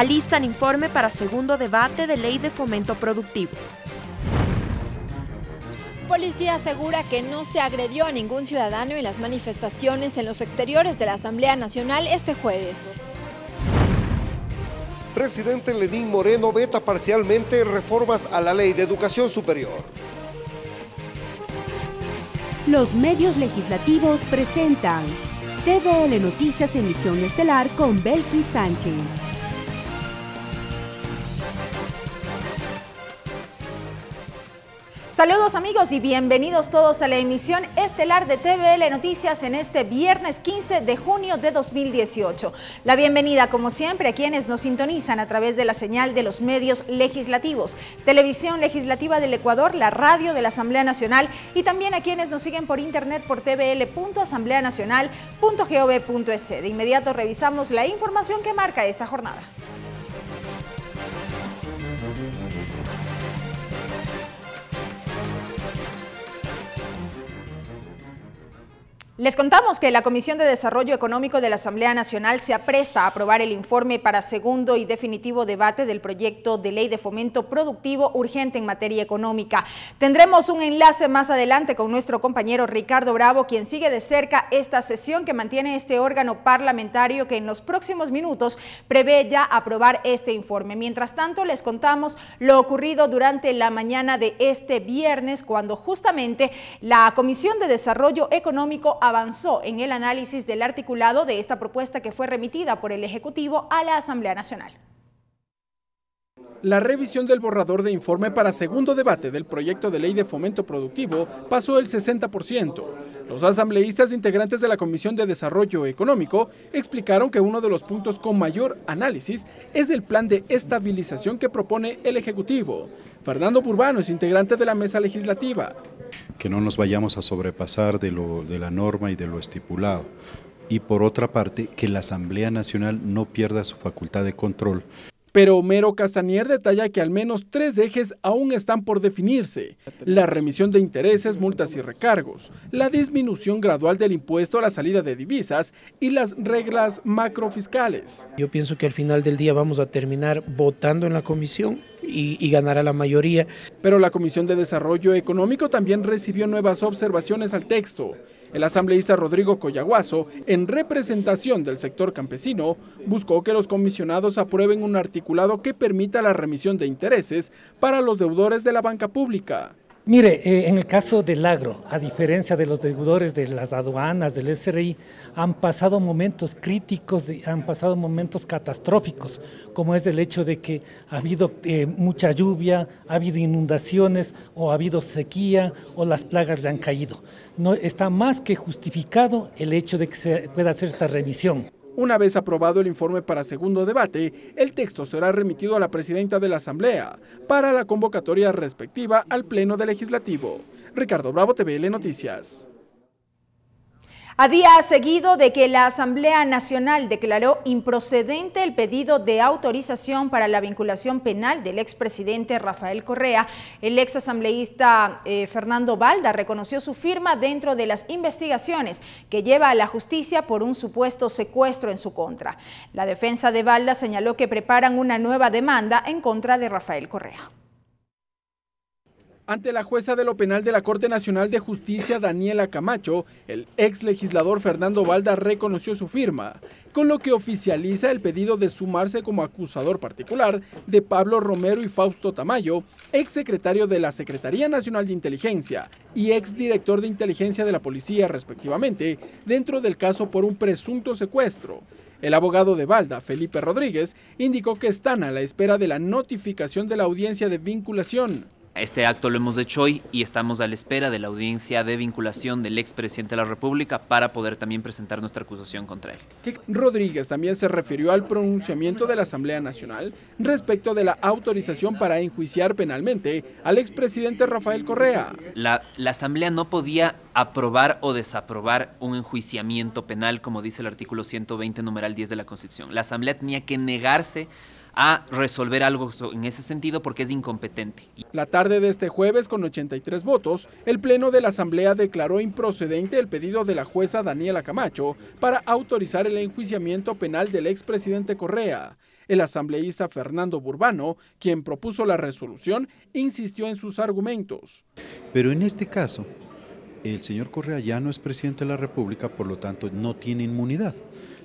Alistan informe para segundo debate de ley de fomento productivo. Policía asegura que no se agredió a ningún ciudadano en las manifestaciones en los exteriores de la Asamblea Nacional este jueves. Presidente Lenín Moreno veta parcialmente reformas a la Ley de Educación Superior. Los medios legislativos presentan TVL Noticias Emisión Estelar con Belkis Sánchez. Saludos amigos y bienvenidos todos a la emisión estelar de TVL Noticias en este viernes 15 de junio de 2018. La bienvenida como siempre a quienes nos sintonizan a través de la señal de los medios legislativos, Televisión Legislativa del Ecuador, la radio de la Asamblea Nacional y también a quienes nos siguen por internet por tvl.asambleanacional.gov.es. De inmediato revisamos la información que marca esta jornada. Les contamos que la Comisión de Desarrollo Económico de la Asamblea Nacional se apresta a aprobar el informe para segundo y definitivo debate del proyecto de ley de fomento productivo urgente en materia económica. Tendremos un enlace más adelante con nuestro compañero Ricardo Bravo, quien sigue de cerca esta sesión que mantiene este órgano parlamentario que en los próximos minutos prevé ya aprobar este informe. Mientras tanto, les contamos lo ocurrido durante la mañana de este viernes, cuando justamente la Comisión de Desarrollo Económico avanzó en el análisis del articulado de esta propuesta que fue remitida por el Ejecutivo a la Asamblea Nacional. La revisión del borrador de informe para segundo debate del proyecto de ley de fomento productivo pasó el 60%. Los asambleístas integrantes de la Comisión de Desarrollo Económico explicaron que uno de los puntos con mayor análisis es el plan de estabilización que propone el Ejecutivo. Fernando Burbano es integrante de la mesa legislativa. Que no nos vayamos a sobrepasar de la norma y de lo estipulado. Y por otra parte, que la Asamblea Nacional no pierda su facultad de control. Pero Homero Casanier detalla que al menos 3 ejes aún están por definirse: la remisión de intereses, multas y recargos, la disminución gradual del impuesto a la salida de divisas y las reglas macrofiscales. Yo pienso que al final del día vamos a terminar votando en la comisión y ganará la mayoría. Pero la Comisión de Desarrollo Económico también recibió nuevas observaciones al texto. El asambleísta Rodrigo Coyaguazo, en representación del sector campesino, buscó que los comisionados aprueben un articulado que permita la remisión de intereses para los deudores de la banca pública. Mire, en el caso del agro, a diferencia de los deudores de las aduanas, del SRI, han pasado momentos críticos, han pasado momentos catastróficos, como es el hecho de que ha habido mucha lluvia, ha habido inundaciones, o ha habido sequía, o las plagas le han caído. No, está más que justificado el hecho de que se pueda hacer esta revisión. Una vez aprobado el informe para segundo debate, el texto será remitido a la presidenta de la Asamblea para la convocatoria respectiva al Pleno del Legislativo. Ricardo Bravo, TVL Noticias. A día seguido de que la Asamblea Nacional declaró improcedente el pedido de autorización para la vinculación penal del expresidente Rafael Correa, el exasambleísta Fernando Balda reconoció su firma dentro de las investigaciones que lleva a la justicia por un supuesto secuestro en su contra. La defensa de Balda señaló que preparan una nueva demanda en contra de Rafael Correa. Ante la jueza de lo penal de la Corte Nacional de Justicia, Daniela Camacho, el ex legislador Fernando Balda reconoció su firma, con lo que oficializa el pedido de sumarse como acusador particular de Pablo Romero y Fausto Tamayo, ex secretario de la Secretaría Nacional de Inteligencia y ex director de inteligencia de la policía, respectivamente, dentro del caso por un presunto secuestro. El abogado de Balda, Felipe Rodríguez, indicó que están a la espera de la notificación de la audiencia de vinculación. Este acto lo hemos hecho hoy y estamos a la espera de la audiencia de vinculación del expresidente de la República para poder también presentar nuestra acusación contra él. Rodríguez también se refirió al pronunciamiento de la Asamblea Nacional respecto de la autorización para enjuiciar penalmente al expresidente Rafael Correa. La Asamblea no podía aprobar o desaprobar un enjuiciamiento penal, como dice el artículo 120, numeral 10 de la Constitución. La Asamblea tenía que negarse a resolver algo en ese sentido porque es incompetente. La tarde de este jueves, con 83 votos, el Pleno de la Asamblea declaró improcedente el pedido de la jueza Daniela Camacho para autorizar el enjuiciamiento penal del expresidente Correa. El asambleísta Fernando Burbano, quien propuso la resolución, insistió en sus argumentos. Pero en este caso, el señor Correa ya no es presidente de la República, por lo tanto no tiene inmunidad.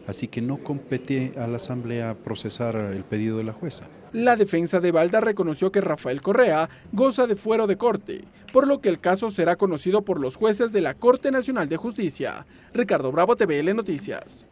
Así que no compete a la Asamblea procesar el pedido de la jueza. La defensa de Balda reconoció que Rafael Correa goza de fuero de corte, por lo que el caso será conocido por los jueces de la Corte Nacional de Justicia. Ricardo Bravo, TVL Noticias.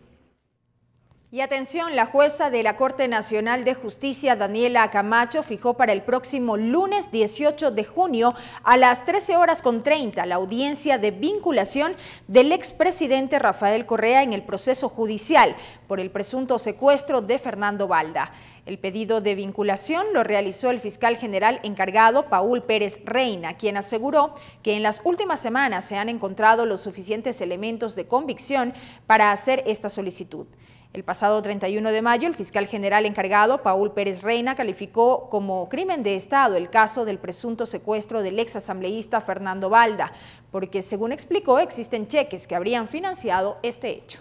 Y atención, la jueza de la Corte Nacional de Justicia, Daniela Camacho, fijó para el próximo lunes 18 de junio a las 13:30 la audiencia de vinculación del expresidente Rafael Correa en el proceso judicial por el presunto secuestro de Fernando Balda. El pedido de vinculación lo realizó el fiscal general encargado, Paul Pérez Reina, quien aseguró que en las últimas semanas se han encontrado los suficientes elementos de convicción para hacer esta solicitud. El pasado 31 de mayo, el fiscal general encargado, Paul Pérez Reina, calificó como crimen de Estado el caso del presunto secuestro del exasambleísta Fernando Balda, porque, según explicó, existen cheques que habrían financiado este hecho.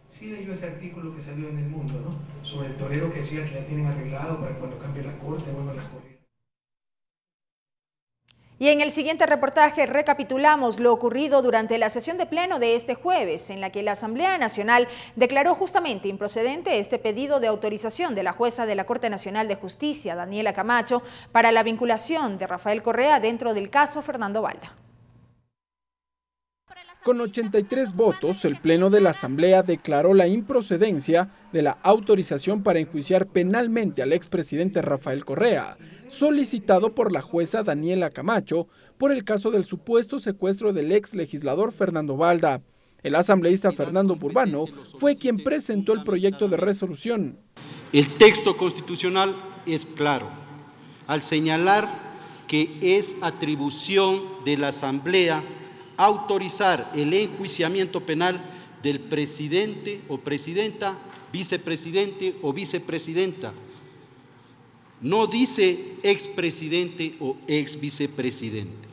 Sí leyó ese artículo que salió en El Mundo, ¿no? Sobre el torero que decía que ya tienen arreglado para cuando cambie la corte vuelvan las corridas. Y en el siguiente reportaje recapitulamos lo ocurrido durante la sesión de pleno de este jueves, en la que la Asamblea Nacional declaró justamente improcedente este pedido de autorización de la jueza de la Corte Nacional de Justicia, Daniela Camacho, para la vinculación de Rafael Correa dentro del caso Fernando Balda. Con 83 votos, el Pleno de la Asamblea declaró la improcedencia de la autorización para enjuiciar penalmente al expresidente Rafael Correa, solicitado por la jueza Daniela Camacho por el caso del supuesto secuestro del ex legislador Fernando Balda. El asambleísta Fernando Burbano fue quien presentó el proyecto de resolución. El texto constitucional es claro al señalar que es atribución de la Asamblea autorizar el enjuiciamiento penal del presidente o presidenta, vicepresidente o vicepresidenta. No dice expresidente o exvicepresidente.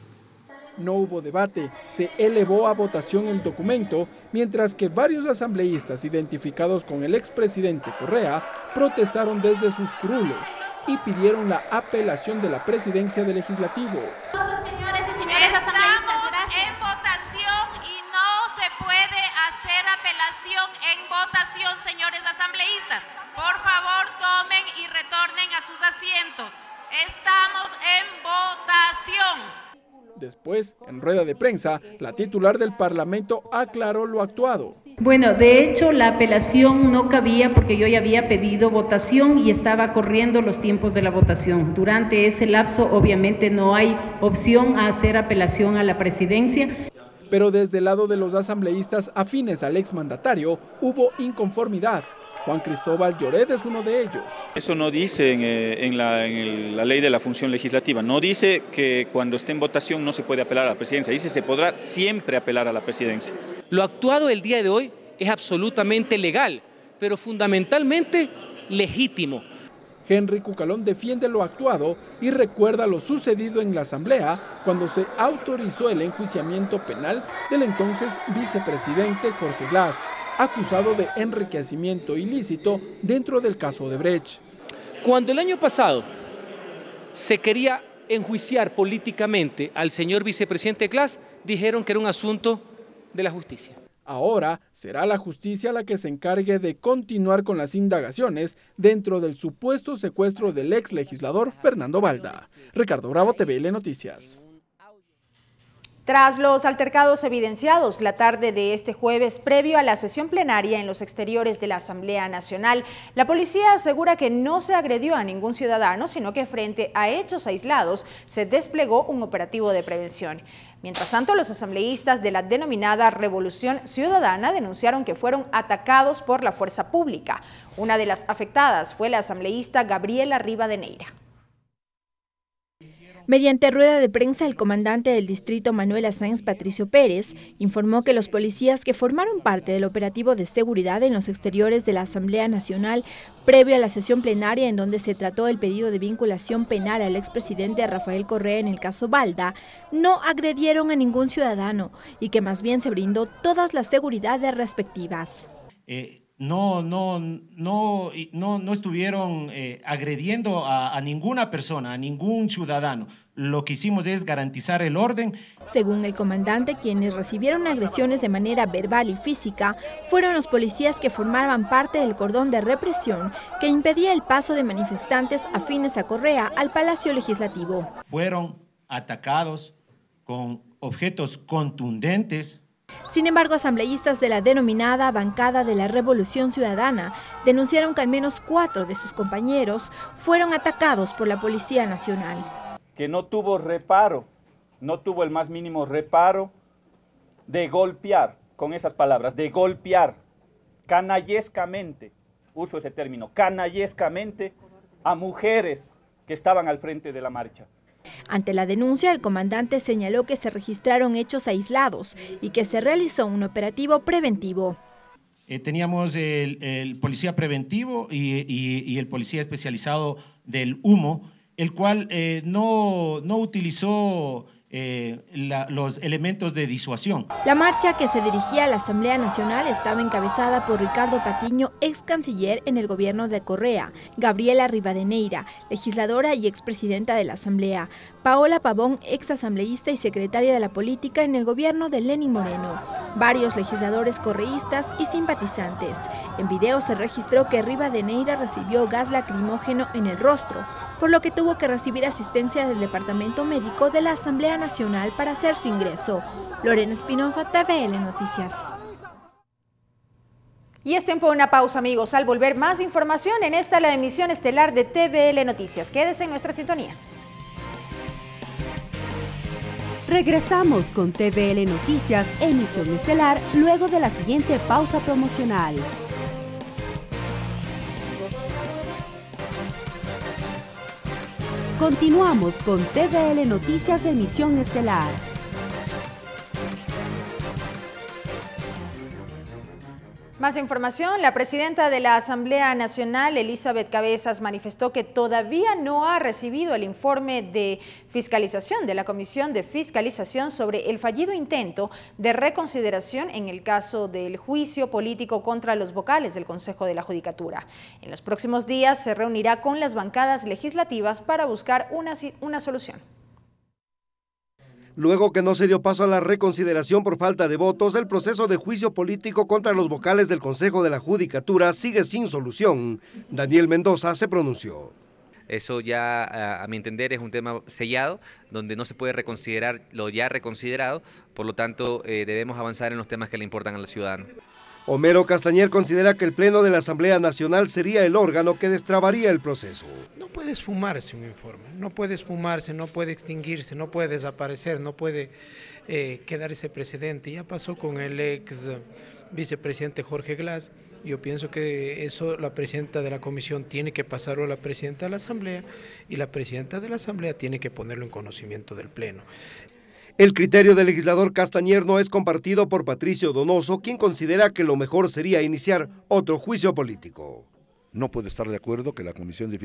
No hubo debate, se elevó a votación el documento, mientras que varios asambleístas identificados con el expresidente Correa protestaron desde sus curules y pidieron la apelación de la presidencia del Legislativo. Señores y señores asambleístas, en votación y no se puede hacer apelación en votación, señores asambleístas. Por favor, tomen y retornen a sus asientos. Estamos en votación. Después, en rueda de prensa, la titular del Parlamento aclaró lo actuado. Bueno, de hecho, la apelación no cabía porque yo ya había pedido votación y estaba corriendo los tiempos de la votación. Durante ese lapso, obviamente, no hay opción a hacer apelación a la presidencia. Pero desde el lado de los asambleístas afines al exmandatario, hubo inconformidad. Juan Cristóbal Lloret es uno de ellos. Eso no dice en la ley de la función legislativa, no dice que cuando esté en votación no se puede apelar a la presidencia, dice que se podrá siempre apelar a la presidencia. Lo actuado el día de hoy es absolutamente legal, pero fundamentalmente legítimo. Henry Cucalón defiende lo actuado y recuerda lo sucedido en la Asamblea cuando se autorizó el enjuiciamiento penal del entonces vicepresidente Jorge Glass, acusado de enriquecimiento ilícito dentro del caso Odebrecht. Cuando el año pasado se quería enjuiciar políticamente al señor vicepresidente Glass, dijeron que era un asunto de la justicia. Ahora será la justicia la que se encargue de continuar con las indagaciones dentro del supuesto secuestro del ex legislador Fernando Balda. Ricardo Bravo, TVL Noticias. Tras los altercados evidenciados la tarde de este jueves previo a la sesión plenaria en los exteriores de la Asamblea Nacional, la policía asegura que no se agredió a ningún ciudadano, sino que frente a hechos aislados se desplegó un operativo de prevención. Mientras tanto, los asambleístas de la denominada Revolución Ciudadana denunciaron que fueron atacados por la fuerza pública. Una de las afectadas fue la asambleísta Gabriela Rivadeneira. Mediante rueda de prensa, el comandante del distrito Manuela Sáenz, Patricio Pérez, informó que los policías que formaron parte del operativo de seguridad en los exteriores de la Asamblea Nacional previo a la sesión plenaria en donde se trató el pedido de vinculación penal al expresidente Rafael Correa en el caso Balda, no agredieron a ningún ciudadano y que más bien se brindó todas las seguridades respectivas. no estuvieron agrediendo a ninguna persona, a ningún ciudadano. Lo que hicimos es garantizar el orden. Según el comandante, quienes recibieron agresiones de manera verbal y física fueron los policías que formaban parte del cordón de represión que impedía el paso de manifestantes afines a Correa al Palacio Legislativo. Fueron atacados con objetos contundentes. Sin embargo, asambleístas de la denominada Bancada de la Revolución Ciudadana denunciaron que al menos 4 de sus compañeros fueron atacados por la Policía Nacional. Que no tuvo reparo, no tuvo el más mínimo reparo de golpear, con esas palabras, de golpear canallescamente, uso ese término, canallescamente a mujeres que estaban al frente de la marcha. Ante la denuncia, el comandante señaló que se registraron hechos aislados y que se realizó un operativo preventivo. Teníamos el policía preventivo y el policía especializado del humo, el cual no utilizó los elementos de disuasión. La marcha que se dirigía a la Asamblea Nacional estaba encabezada por Ricardo Patiño, ex canciller en el gobierno de Correa, Gabriela Rivadeneira, legisladora y expresidenta de la Asamblea, Paola Pavón, ex asambleísta y secretaria de la política en el gobierno de Lenín Moreno, varios legisladores correístas y simpatizantes. En video se registró que Rivadeneira recibió gas lacrimógeno en el rostro, por lo que tuvo que recibir asistencia del Departamento Médico de la Asamblea Nacional para hacer su ingreso. Lorena Espinosa, TVL Noticias. Y es tiempo de una pausa, amigos. Al volver, más información en esta la emisión estelar de TVL Noticias. Quédese en nuestra sintonía. Regresamos con TVL Noticias, emisión estelar, luego de la siguiente pausa promocional. Continuamos con TVL Noticias, emisión estelar. Más información, la presidenta de la Asamblea Nacional, Elizabeth Cabezas, manifestó que todavía no ha recibido el informe de fiscalización de la Comisión de Fiscalización sobre el fallido intento de reconsideración en el caso del juicio político contra los vocales del Consejo de la Judicatura. En los próximos días se reunirá con las bancadas legislativas para buscar una solución. Luego que no se dio paso a la reconsideración por falta de votos, el proceso de juicio político contra los vocales del Consejo de la Judicatura sigue sin solución. Daniel Mendoza se pronunció. Eso ya, a mi entender, es un tema sellado, donde no se puede reconsiderar lo ya reconsiderado, por lo tanto, debemos avanzar en los temas que le importan a los ciudadanos. Homero Castañer considera que el Pleno de la Asamblea Nacional sería el órgano que destrabaría el proceso. No puede esfumarse un informe, no puede esfumarse, no puede extinguirse, no puede desaparecer, no puede quedar ese precedente. Ya pasó con el ex vicepresidente Jorge Glass. Yo pienso que eso la presidenta de la comisión tiene que pasarlo a la presidenta de la Asamblea y la presidenta de la Asamblea tiene que ponerlo en conocimiento del Pleno. El criterio del legislador Castañer no es compartido por Patricio Donoso, quien considera que lo mejor sería iniciar otro juicio político. No puedo estar de acuerdo que la Comisión de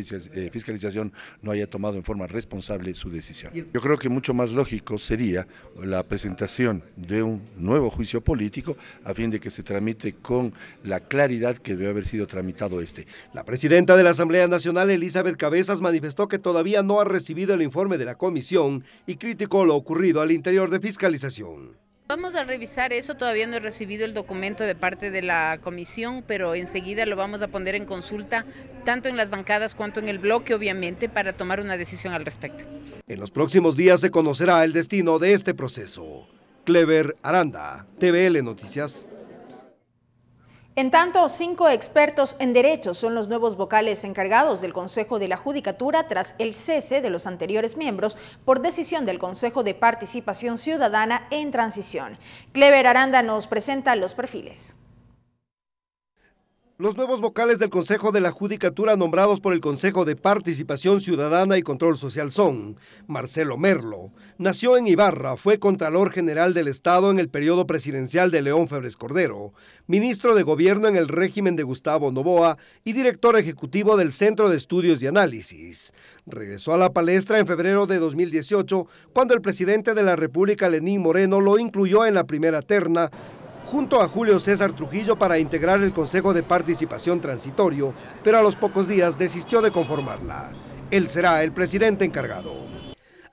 Fiscalización no haya tomado en forma responsable su decisión. Yo creo que mucho más lógico sería la presentación de un nuevo juicio político a fin de que se tramite con la claridad que debe haber sido tramitado este. La presidenta de la Asamblea Nacional, Elizabeth Cabezas, manifestó que todavía no ha recibido el informe de la comisión y criticó lo ocurrido al interior de fiscalización. Vamos a revisar eso, todavía no he recibido el documento de parte de la comisión, pero enseguida lo vamos a poner en consulta, tanto en las bancadas cuanto en el bloque, obviamente, para tomar una decisión al respecto. En los próximos días se conocerá el destino de este proceso. Clever Aranda, TVL Noticias. En tanto, 5 expertos en derechos son los nuevos vocales encargados del Consejo de la Judicatura tras el cese de los anteriores miembros por decisión del Consejo de Participación Ciudadana en transición. Clever Aranda nos presenta los perfiles. Los nuevos vocales del Consejo de la Judicatura nombrados por el Consejo de Participación Ciudadana y Control Social son Marcelo Merlo. Nació en Ibarra, fue Contralor General del Estado en el periodo presidencial de León Febres Cordero, ministro de Gobierno en el régimen de Gustavo Noboa y director ejecutivo del Centro de Estudios y Análisis. Regresó a la palestra en febrero de 2018, cuando el presidente de la República, Lenín Moreno, lo incluyó en la primera terna, junto a Julio César Trujillo para integrar el Consejo de Participación Transitorio, pero a los pocos días desistió de conformarla. Él será el presidente encargado.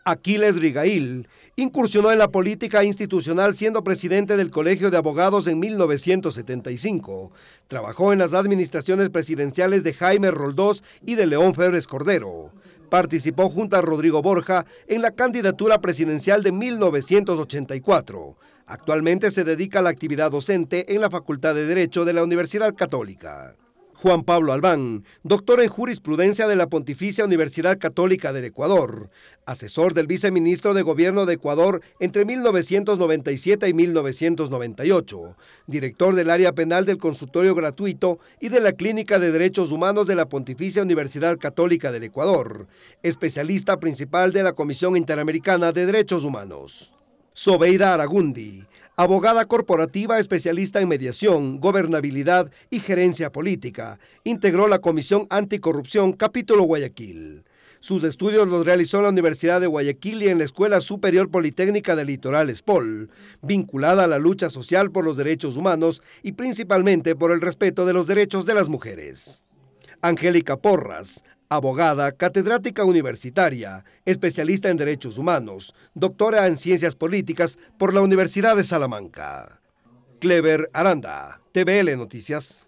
Aquiles Rigail incursionó en la política institucional siendo presidente del Colegio de Abogados en 1975. Trabajó en las administraciones presidenciales de Jaime Roldós y de León Febres Cordero. Participó junto a Rodrigo Borja en la candidatura presidencial de 1984. Actualmente se dedica a la actividad docente en la Facultad de Derecho de la Universidad Católica. Juan Pablo Albán, doctor en jurisprudencia de la Pontificia Universidad Católica del Ecuador, asesor del viceministro de Gobierno de Ecuador entre 1997 y 1998, director del área penal del consultorio gratuito y de la Clínica de Derechos Humanos de la Pontificia Universidad Católica del Ecuador, especialista principal de la Comisión Interamericana de Derechos Humanos. Sobeida Aragundi, abogada corporativa especialista en mediación, gobernabilidad y gerencia política, integró la Comisión Anticorrupción Capítulo Guayaquil. Sus estudios los realizó en la Universidad de Guayaquil y en la Escuela Superior Politécnica del Litoral ESPOL, vinculada a la lucha social por los derechos humanos y principalmente por el respeto de los derechos de las mujeres. Angélica Porras, abogada, catedrática universitaria, especialista en derechos humanos, doctora en ciencias políticas por la Universidad de Salamanca. Clever Aranda, TVL Noticias.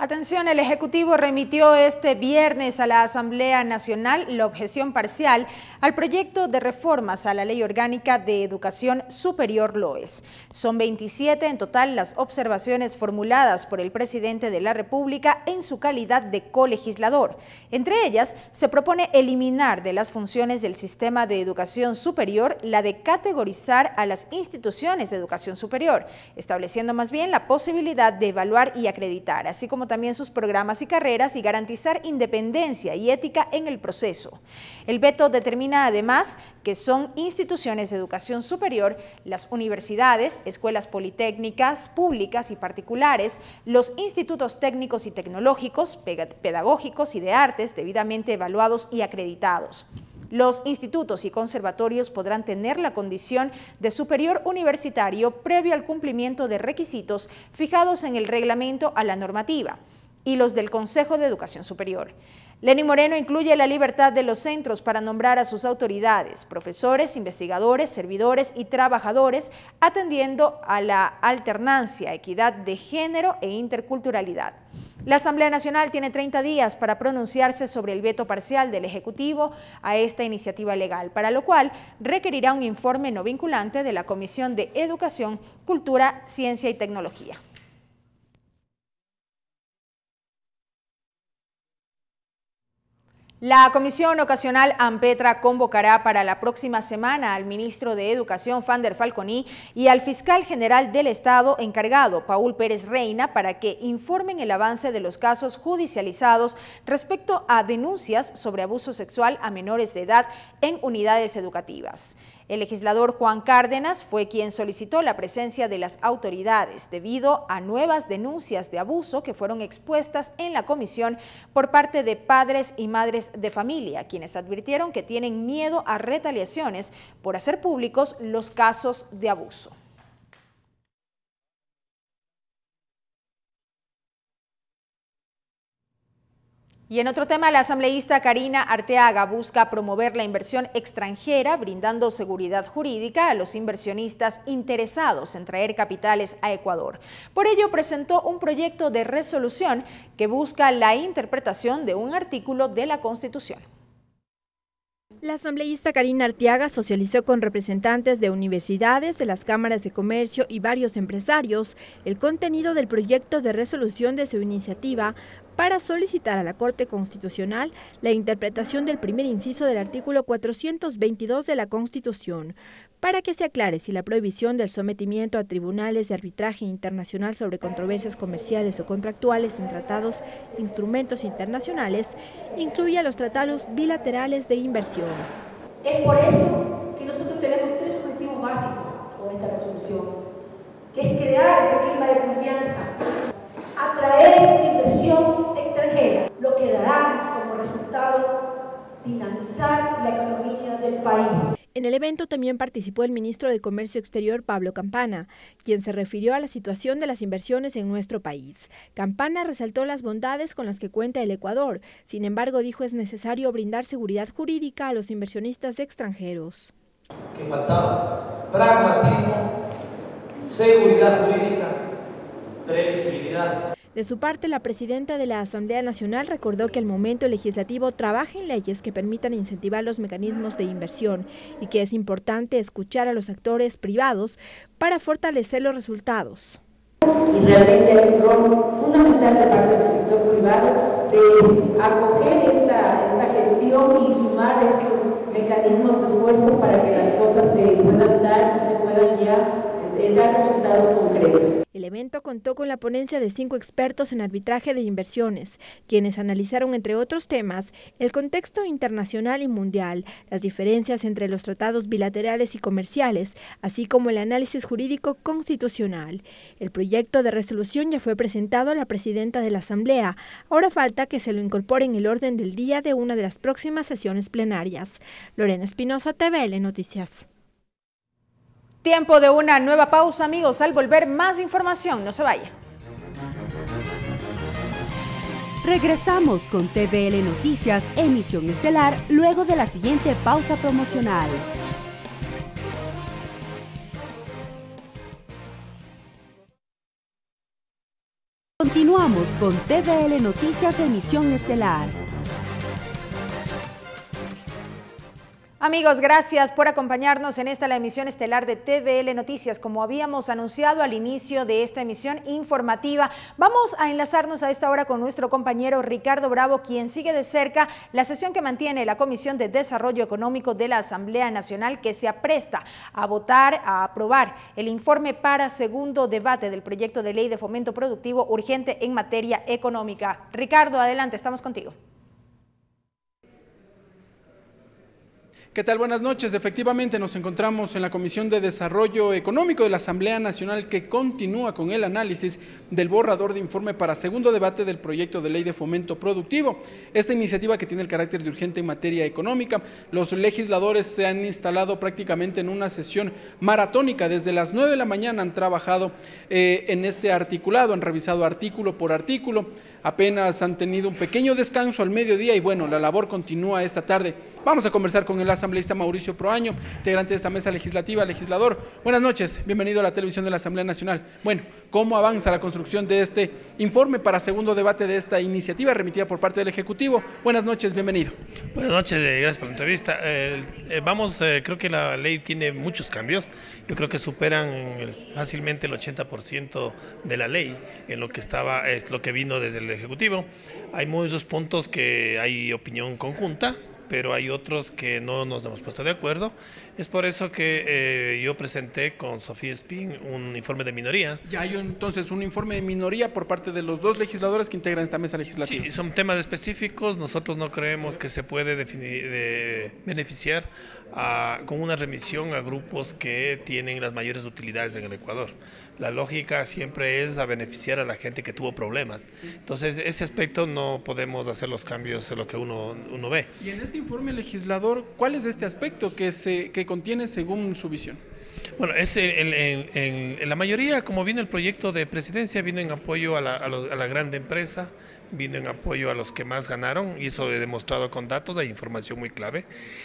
Atención, el Ejecutivo remitió este viernes a la Asamblea Nacional la objeción parcial al proyecto de reformas a la Ley Orgánica de Educación Superior LOES. Son 27 en total las observaciones formuladas por el presidente de la República en su calidad de colegislador. Entre ellas, se propone eliminar de las funciones del sistema de educación superior la de categorizar a las instituciones de educación superior, estableciendo más bien la posibilidad de evaluar y acreditar, así como también sus programas y carreras y garantizar independencia y ética en el proceso. El veto determina además que son instituciones de educación superior, las universidades, escuelas politécnicas, públicas y particulares, los institutos técnicos y tecnológicos, pedagógicos y de artes debidamente evaluados y acreditados. Los institutos y conservatorios podrán tener la condición de superior universitario previo al cumplimiento de requisitos fijados en el reglamento a la normativa y los del Consejo de Educación Superior. Lenín Moreno incluye la libertad de los centros para nombrar a sus autoridades, profesores, investigadores, servidores y trabajadores, atendiendo a la alternancia, equidad de género e interculturalidad. La Asamblea Nacional tiene 30 días para pronunciarse sobre el veto parcial del Ejecutivo a esta iniciativa legal, para lo cual requerirá un informe no vinculante de la Comisión de Educación, Cultura, Ciencia y Tecnología. La Comisión Ocasional AMPETRA convocará para la próxima semana al ministro de Educación, Fander Falconi, y al fiscal general del Estado encargado, Paul Pérez Reina, para que informen el avance de los casos judicializados respecto a denuncias sobre abuso sexual a menores de edad en unidades educativas. El legislador Juan Cárdenas fue quien solicitó la presencia de las autoridades debido a nuevas denuncias de abuso que fueron expuestas en la comisión por parte de padres y madres de familia, quienes advirtieron que tienen miedo a retaliaciones por hacer públicos los casos de abuso. Y en otro tema, la asambleísta Karina Arteaga busca promover la inversión extranjera, brindando seguridad jurídica a los inversionistas interesados en traer capitales a Ecuador. Por ello, presentó un proyecto de resolución que busca la interpretación de un artículo de la Constitución. La asambleísta Karina Arteaga socializó con representantes de universidades, de las cámaras de comercio y varios empresarios el contenido del proyecto de resolución de su iniciativa para solicitar a la Corte Constitucional la interpretación del primer inciso del artículo 422 de la Constitución, para que se aclare si la prohibición del sometimiento a tribunales de arbitraje internacional sobre controversias comerciales o contractuales en tratados e instrumentos internacionales incluye a los tratados bilaterales de inversión. Es por eso que nosotros tenemos tres objetivos básicos con esta resolución, que es crear ese clima de confianza, atraer inversión extranjera, lo que dará como resultado dinamizar la economía del país. En el evento también participó el ministro de Comercio Exterior, Pablo Campana, quien se refirió a la situación de las inversiones en nuestro país. Campana resaltó las bondades con las que cuenta el Ecuador. Sin embargo, dijo es necesario brindar seguridad jurídica a los inversionistas extranjeros. Que faltaba pragmatismo, seguridad jurídica, previsibilidad. De su parte, la presidenta de la Asamblea Nacional recordó que al momento el legislativo trabaja en leyes que permitan incentivar los mecanismos de inversión y que es importante escuchar a los actores privados para fortalecer los resultados. Y realmente hay un rol fundamental de parte del sector privado de acoger esta gestión y sumar estos mecanismos de esfuerzo para que las cosas se puedan dar y se puedan ya dar resultados concretos. El evento contó con la ponencia de 5 expertos en arbitraje de inversiones, quienes analizaron, entre otros temas, el contexto internacional y mundial, las diferencias entre los tratados bilaterales y comerciales, así como el análisis jurídico constitucional. El proyecto de resolución ya fue presentado a la presidenta de la Asamblea. Ahora falta que se lo incorpore en el orden del día de una de las próximas sesiones plenarias. Lorena Espinosa, TVL Noticias. Tiempo de una nueva pausa, amigos. Al volver, más información. No se vaya. Regresamos con TVL Noticias, emisión estelar, luego de la siguiente pausa promocional. Continuamos con TVL Noticias, emisión estelar. Amigos, gracias por acompañarnos en la emisión estelar de TVL Noticias. Como habíamos anunciado al inicio de esta emisión informativa, vamos a enlazarnos a esta hora con nuestro compañero Ricardo Bravo, quien sigue de cerca la sesión que mantiene la Comisión de Desarrollo Económico de la Asamblea Nacional, que se apresta a votar, a aprobar el informe para segundo debate del proyecto de ley de fomento productivo urgente en materia económica. Ricardo, adelante, estamos contigo. ¿Qué tal? Buenas noches. Efectivamente nos encontramos en la Comisión de Desarrollo Económico de la Asamblea Nacional, que continúa con el análisis del borrador de informe para segundo debate del proyecto de ley de fomento productivo. Esta iniciativa, que tiene el carácter de urgente en materia económica, los legisladores se han instalado prácticamente en una sesión maratónica. Desde las 9 de la mañana han trabajado en este articulado, han revisado artículo por artículo. Apenas han tenido un pequeño descanso al mediodía y bueno, la labor continúa esta tarde. Vamos a conversar con el asambleísta Mauricio Proaño, integrante de esta mesa legislativa. Legislador, buenas noches, bienvenido a la televisión de la Asamblea Nacional. Bueno, ¿cómo avanza la construcción de este informe para segundo debate de esta iniciativa remitida por parte del Ejecutivo? Buenas noches, bienvenido. Buenas noches, gracias por la entrevista. Creo que la ley tiene muchos cambios. Yo creo que superan fácilmente el 80% de la ley en lo que estaba, es lo que vino desde el Ejecutivo. Hay muchos puntos que hay opinión conjunta, pero hay otros que no nos hemos puesto de acuerdo. Es por eso que yo presenté con Sofía Espín un informe de minoría. Ya hay entonces un informe de minoría por parte de los dos legisladores que integran esta mesa legislativa. Sí, son temas específicos. Nosotros no creemos que se puede beneficiar con una remisión a grupos que tienen las mayores utilidades en el Ecuador. La lógica siempre es a beneficiar a la gente que tuvo problemas. Entonces, ese aspecto no podemos hacer los cambios en lo que uno ve. Y en este informe legislador, ¿cuál es este aspecto que contiene según su visión? Bueno, en la mayoría, como viene el proyecto de presidencia, vino en apoyo a la grande empresa, vino en apoyo a los que más ganaron, y eso he demostrado con datos, hay información muy clave.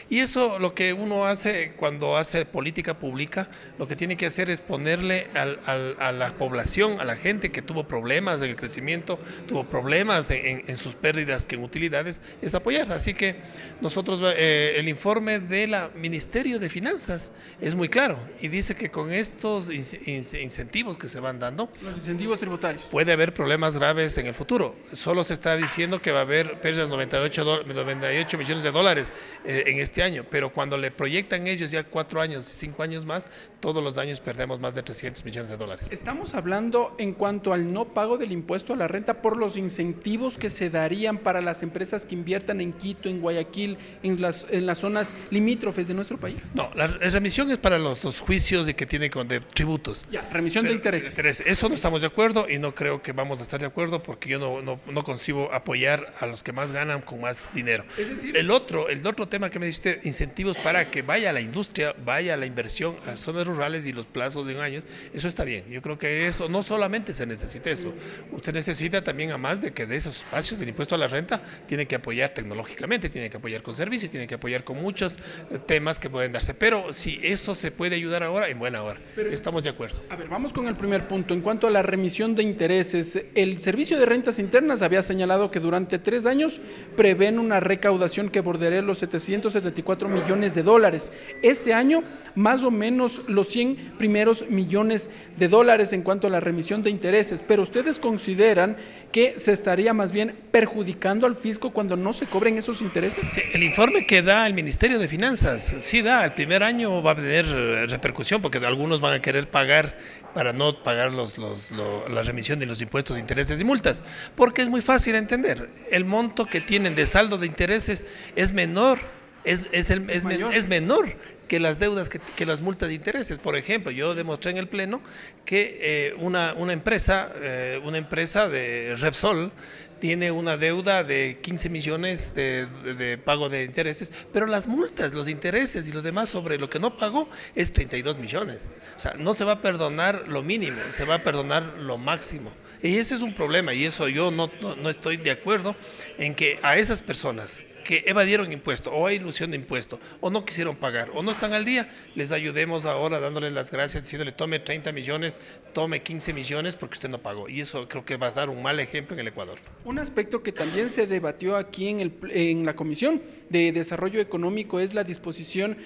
Y eso, lo que uno hace cuando hace política pública, lo que tiene que hacer es ponerle a la población, a la gente que tuvo problemas en el crecimiento, tuvo problemas en sus pérdidas que en utilidades, es apoyar. Así que nosotros, el informe del Ministerio de Finanzas es muy claro y dice que con estos incentivos que se van dando, los incentivos tributarios, puede haber problemas graves en el futuro. Solo se está diciendo que va a haber pérdidas de 98 millones de dólares en este año, pero cuando le proyectan ellos ya 4 años, 5 años más, todos los años perdemos más de 300 millones de dólares. Estamos hablando en cuanto al no pago del impuesto a la renta por los incentivos que se darían para las empresas que inviertan en Quito, en Guayaquil, en las zonas limítrofes de nuestro país. No, la remisión es para los juicios servicios y que tiene de tributos. Ya, remisión de intereses. Eso no estamos de acuerdo y no creo que vamos a estar de acuerdo porque yo no concibo apoyar a los que más ganan con más dinero. Es decir, el otro tema que me dijiste, incentivos para que vaya a la industria, vaya a la inversión a las zonas rurales y los plazos de 1 año, eso está bien. Yo creo que eso no solamente se necesita eso, usted necesita también, a más de que de esos espacios del impuesto a la renta, tiene que apoyar tecnológicamente, tiene que apoyar con servicios, tiene que apoyar con muchos temas que pueden darse, pero si eso se puede ayudar ahora, en buena hora. Estamos de acuerdo. A ver, vamos con el primer punto. En cuanto a la remisión de intereses, el Servicio de Rentas Internas había señalado que durante 3 años prevén una recaudación que bordeará los 774 millones de dólares. Este año, más o menos los 100 primeros millones de dólares en cuanto a la remisión de intereses, pero ustedes consideran que se estaría más bien perjudicando al fisco cuando no se cobren esos intereses. Sí, el informe que da el Ministerio de Finanzas, sí da, el primer año va a tener repercusión porque algunos van a querer pagar para no pagar la remisión de los impuestos de intereses y multas, porque es muy fácil entender, el monto que tienen de saldo de intereses es menor, es menor que las deudas, que las multas de intereses. Por ejemplo, yo demostré en el Pleno que una empresa de Repsol tiene una deuda de 15 millones de pago de intereses, pero las multas, los intereses y lo demás sobre lo que no pagó es 32 millones. O sea, no se va a perdonar lo mínimo, se va a perdonar lo máximo. Y ese es un problema, y eso yo no estoy de acuerdo en que a esas personas que evadieron impuesto o hay ilusión de impuesto o no quisieron pagar o no están al día, les ayudemos ahora dándoles las gracias, diciéndole tome 30 millones, tome 15 millones porque usted no pagó, y eso creo que va a dar un mal ejemplo en el Ecuador. Un aspecto que también se debatió aquí en la Comisión de Desarrollo Económico es la disposición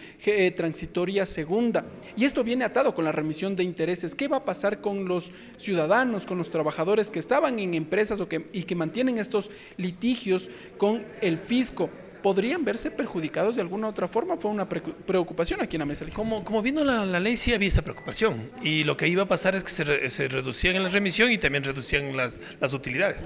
transitoria segunda, y esto viene atado con la remisión de intereses. ¿Qué va a pasar con los ciudadanos, con los trabajadores que estaban en empresas y que mantienen estos litigios con el fisco? ¿Podrían verse perjudicados de alguna otra forma? Fue una preocupación aquí en la mesa. Como vino la ley, sí había esa preocupación, y lo que iba a pasar es que se reducían en la remisión y también reducían las utilidades.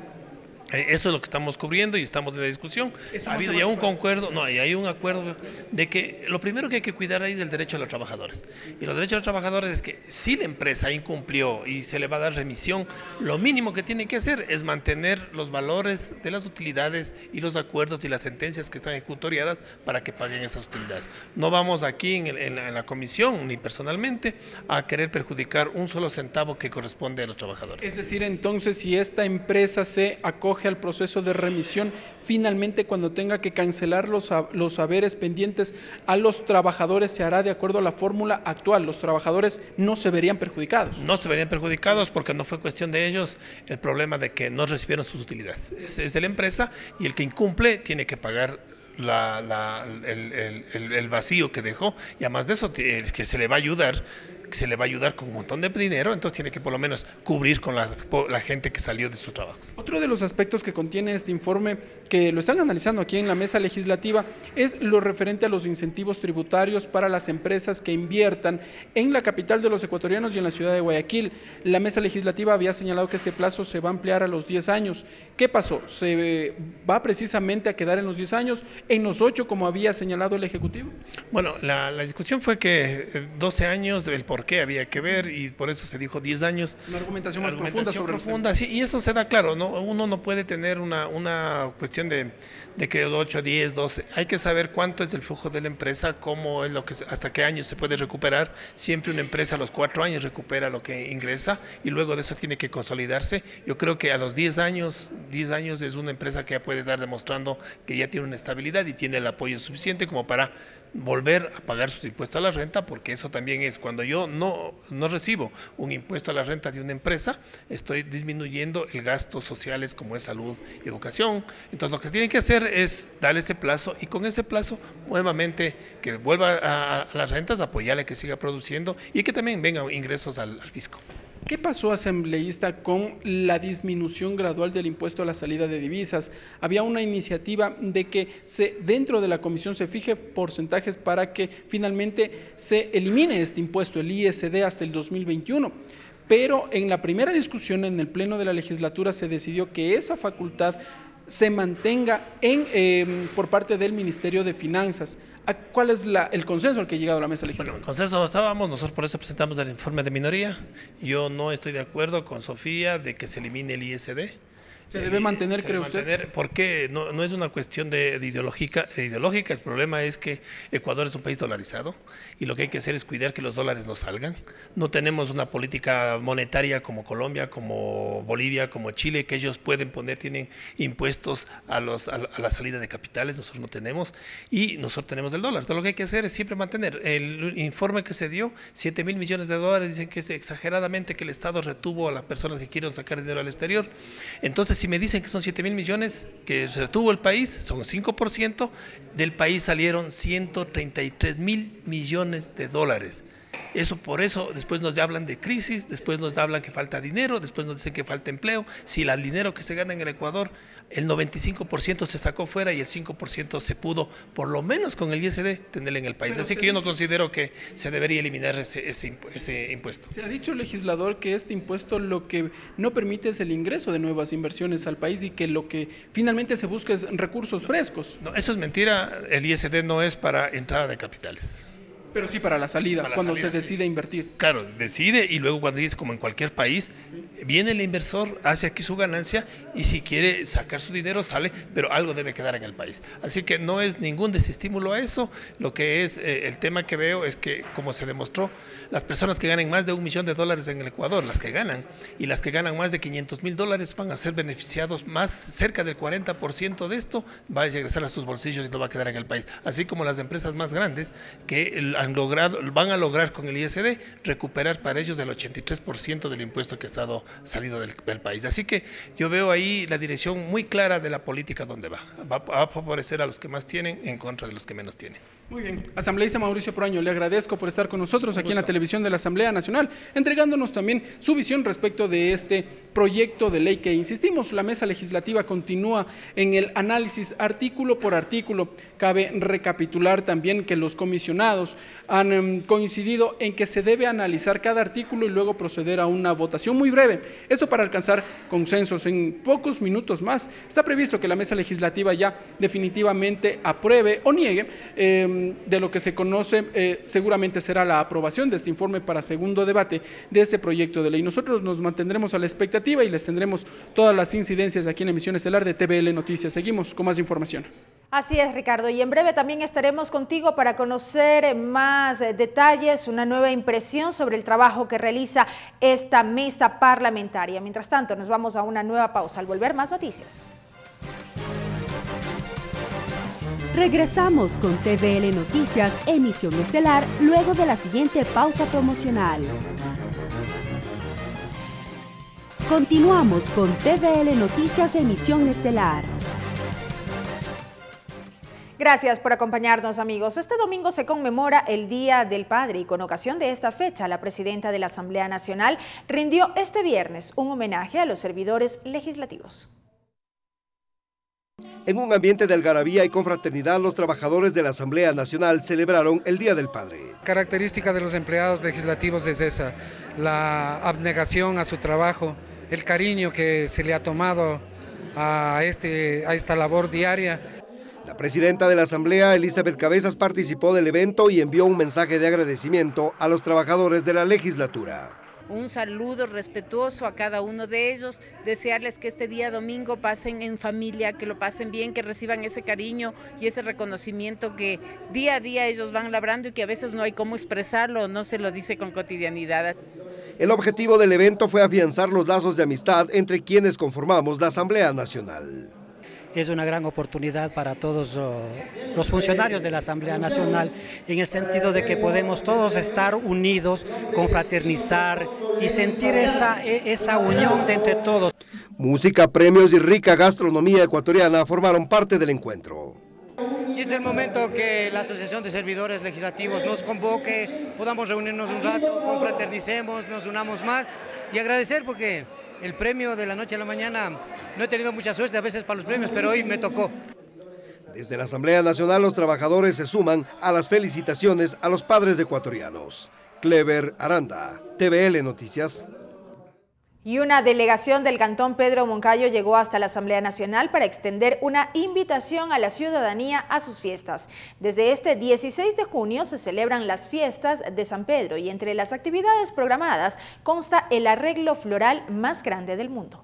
Eso es lo que estamos cubriendo y estamos en la discusión. Ha habido ya un concuerdo, hay un acuerdo de que lo primero que hay que cuidar ahí es el derecho de los trabajadores. Y los derechos de los trabajadores es que si la empresa incumplió y se le va a dar remisión, lo mínimo que tiene que hacer es mantener los valores de las utilidades y los acuerdos y las sentencias que están ejecutoriadas para que paguen esas utilidades. No vamos aquí en la comisión, ni personalmente, a querer perjudicar un solo centavo que corresponde a los trabajadores. Es decir, entonces, si esta empresa se acoge al proceso de remisión, finalmente cuando tenga que cancelar los haberes pendientes a los trabajadores, se hará de acuerdo a la fórmula actual. Los trabajadores no se verían perjudicados. No se verían perjudicados porque no fue cuestión de ellos el problema de que no recibieron sus utilidades. Es de la empresa, y el que incumple tiene que pagar el vacío que dejó, y además de eso que se le va a ayudar con un montón de dinero, entonces tiene que por lo menos cubrir con la gente que salió de sus trabajos. Otro de los aspectos que contiene este informe, que lo están analizando aquí en la mesa legislativa, es lo referente a los incentivos tributarios para las empresas que inviertan en la capital de los ecuatorianos y en la ciudad de Guayaquil. La mesa legislativa había señalado que este plazo se va a ampliar a los 10 años. ¿Qué pasó? ¿Se va precisamente a quedar en los 10 años, en los 8 como había señalado el Ejecutivo? Bueno, la discusión fue que 12 años, el por qué había que ver, y por eso se dijo 10 años. Una argumentación más profunda. Sí, y eso se da claro, ¿no? Uno no puede tener una cuestión de que 8, 10, 12. Hay que saber cuánto es el flujo de la empresa, cómo es hasta qué años se puede recuperar. Siempre una empresa a los 4 años recupera lo que ingresa y luego de eso tiene que consolidarse. Yo creo que a los 10 años es una empresa que ya puede estar demostrando que ya tiene una estabilidad y tiene el apoyo suficiente como para volver a pagar sus impuestos a la renta, porque eso también es cuando yo no recibo un impuesto a la renta de una empresa, estoy disminuyendo el gasto sociales como es salud y educación. Entonces lo que tienen que hacer es darle ese plazo, y con ese plazo nuevamente que vuelva a las rentas, apoyarle que siga produciendo y que también vengan ingresos al fisco. ¿Qué pasó, asambleísta, con la disminución gradual del impuesto a la salida de divisas? Había una iniciativa de que dentro de la comisión se fije porcentajes para que finalmente se elimine este impuesto, el ISD, hasta el 2021. Pero en la primera discusión en el Pleno de la legislatura se decidió que esa facultad se mantenga por parte del Ministerio de Finanzas. ¿Cuál es el consenso al que ha llegado la mesa legislativa? Bueno, el consenso no estábamos, nosotros por eso presentamos el informe de minoría. Yo no estoy de acuerdo con Sofía de que se elimine el ISD. ¿Se debe mantener, cree usted? Porque no es una cuestión de ideológica. El problema es que Ecuador es un país dolarizado y lo que hay que hacer es cuidar que los dólares no salgan. No tenemos una política monetaria como Colombia, como Bolivia, como Chile, que ellos tienen impuestos a la salida de capitales, nosotros no tenemos, y nosotros tenemos el dólar. Entonces lo que hay que hacer es siempre mantener. El informe que se dio, 7.000 millones de dólares, dicen que es exageradamente que el Estado retuvo a las personas que quieren sacar dinero al exterior. Entonces, si me dicen que son 7.000 millones que retuvo el país, son 5%, del país salieron 133.000 millones de dólares. Por eso después nos hablan de crisis, después nos hablan que falta dinero, después nos dicen que falta empleo. Si el dinero que se gana en el Ecuador, el 95% se sacó fuera y el 5% se pudo, por lo menos con el ISD, tener en el país. Así que yo no considero que se debería eliminar ese impuesto. Se ha dicho el legislador que este impuesto lo que no permite es el ingreso de nuevas inversiones al país y que lo que finalmente se busca es recursos frescos. No, eso es mentira. El ISD no es para entrada de capitales. Pero sí para la salida, cuando se decide invertir. Claro, decide y luego cuando dice, como en cualquier país, viene el inversor, hace aquí su ganancia y si quiere sacar su dinero sale, pero algo debe quedar en el país. Así que no es ningún desestímulo a eso. Lo que es el tema que veo es que, como se demostró, las personas que ganen más de $1 millón en el Ecuador, las que ganan, y las que ganan más de $500.000 van a ser beneficiados más, cerca del 40% de esto va a regresar a sus bolsillos y no va a quedar en el país. Así como las empresas más grandes que van a lograr con el ISD recuperar para ellos el 83% del impuesto que ha estado salido del país. Así que yo veo ahí la dirección muy clara de la política donde va a favorecer a los que más tienen en contra de los que menos tienen. Muy bien. Asambleísta Mauricio Proaño, le agradezco por estar con nosotros aquí en la televisión de la Asamblea Nacional, entregándonos también su visión respecto de este proyecto de ley que, insistimos, la mesa legislativa continúa en el análisis artículo por artículo. Cabe recapitular también que los comisionados han coincidido en que se debe analizar cada artículo y luego proceder a una votación muy breve. Esto para alcanzar consensos en pocos minutos más. Está previsto que la mesa legislativa ya definitivamente apruebe o niegue. De lo que se conoce, seguramente será la aprobación de este informe para segundo debate de este proyecto de ley. Nosotros nos mantendremos a la expectativa y les tendremos todas las incidencias aquí en Emisión Estelar de TVL Noticias. Seguimos con más información. Así es, Ricardo, y en breve también estaremos contigo para conocer más detalles, una nueva impresión sobre el trabajo que realiza esta mesa parlamentaria. Mientras tanto, nos vamos a una nueva pausa. Al volver, más noticias. Regresamos con TVL Noticias, Emisión Estelar, luego de la siguiente pausa promocional. Continuamos con TVL Noticias, Emisión Estelar. Gracias por acompañarnos, amigos. Este domingo se conmemora el Día del Padre y con ocasión de esta fecha, la presidenta de la Asamblea Nacional rindió este viernes un homenaje a los servidores legislativos. En un ambiente de algarabía y confraternidad, los trabajadores de la Asamblea Nacional celebraron el Día del Padre. Característica de los empleados legislativos es esa, la abnegación a su trabajo, el cariño que se le ha tomado a esta labor diaria. La presidenta de la Asamblea, Elizabeth Cabezas, participó del evento y envió un mensaje de agradecimiento a los trabajadores de la legislatura. Un saludo respetuoso a cada uno de ellos, desearles que este día domingo pasen en familia, que lo pasen bien, que reciban ese cariño y ese reconocimiento que día a día ellos van labrando y que a veces no hay cómo expresarlo, no se lo dice con cotidianidad. El objetivo del evento fue afianzar los lazos de amistad entre quienes conformamos la Asamblea Nacional. Es una gran oportunidad para todos los funcionarios de la Asamblea Nacional, en el sentido de que podemos todos estar unidos, confraternizar y sentir esa unión de entre todos. Música, premios y rica gastronomía ecuatoriana formaron parte del encuentro. Y es el momento que la Asociación de Servidores Legislativos nos convoque, podamos reunirnos un rato, confraternicemos, nos unamos más y agradecer porque el premio de la noche a la mañana, no he tenido mucha suerte a veces para los premios, pero hoy me tocó. Desde la Asamblea Nacional los trabajadores se suman a las felicitaciones a los padres ecuatorianos. Clever Aranda, TVL Noticias. Y una delegación del Cantón Pedro Moncayo llegó hasta la Asamblea Nacional para extender una invitación a la ciudadanía a sus fiestas. Desde este 16 de junio se celebran las fiestas de San Pedro y entre las actividades programadas consta el arreglo floral más grande del mundo.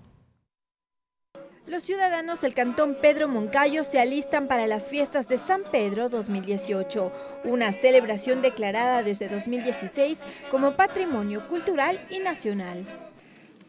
Los ciudadanos del Cantón Pedro Moncayo se alistan para las fiestas de San Pedro 2018, una celebración declarada desde 2016 como Patrimonio Cultural y Nacional.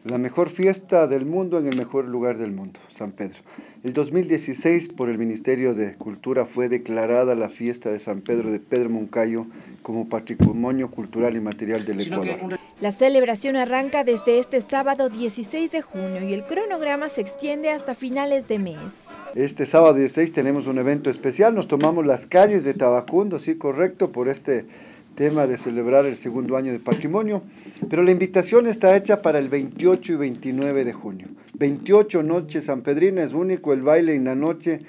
La mejor fiesta del mundo en el mejor lugar del mundo, San Pedro. El 2016 por el Ministerio de Cultura fue declarada la fiesta de San Pedro de Pedro Moncayo como Patrimonio Cultural y Material del Ecuador. La celebración arranca desde este sábado 16 de junio y el cronograma se extiende hasta finales de mes. Este sábado 16 tenemos un evento especial, nos tomamos las calles de Tabacundo, sí, correcto, por este tema de celebrar el segundo año de patrimonio, pero la invitación está hecha para el 28 y 29 de junio. 28 noche sanpedrina, es único el baile en la noche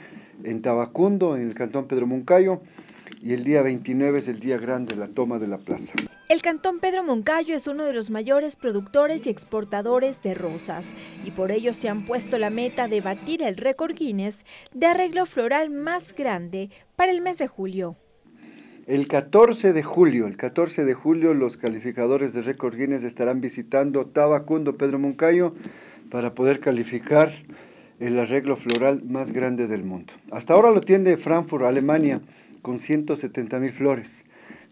en Tabacundo, en el Cantón Pedro Moncayo, y el día 29 es el día grande, la toma de la plaza. El Cantón Pedro Moncayo es uno de los mayores productores y exportadores de rosas, y por ello se han puesto la meta de batir el récord Guinness de arreglo floral más grande para el mes de julio. El 14 de julio los calificadores de récord Guinness estarán visitando Tabacundo, Pedro Moncayo, para poder calificar el arreglo floral más grande del mundo. Hasta ahora lo tiene Frankfurt, Alemania, con 170.000 flores.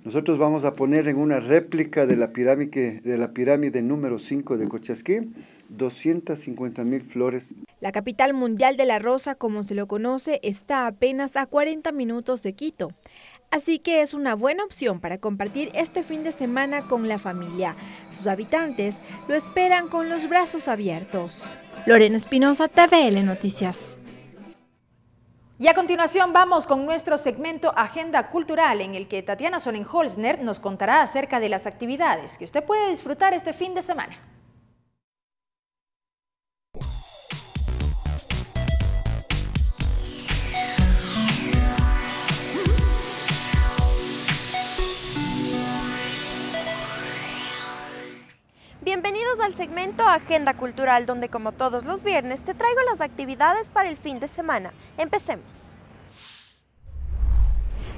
Nosotros vamos a poner en una réplica de la pirámide número 5 de Cochasquí, 250.000 flores. La capital mundial de la rosa, como se lo conoce, está apenas a 40 minutos de Quito. Así que es una buena opción para compartir este fin de semana con la familia. Sus habitantes lo esperan con los brazos abiertos. Lorena Espinosa, TVL Noticias. Y a continuación vamos con nuestro segmento Agenda Cultural, en el que Tatiana Sonnenholzner nos contará acerca de las actividades que usted puede disfrutar este fin de semana. Bienvenidos al segmento Agenda Cultural, donde como todos los viernes te traigo las actividades para el fin de semana. Empecemos.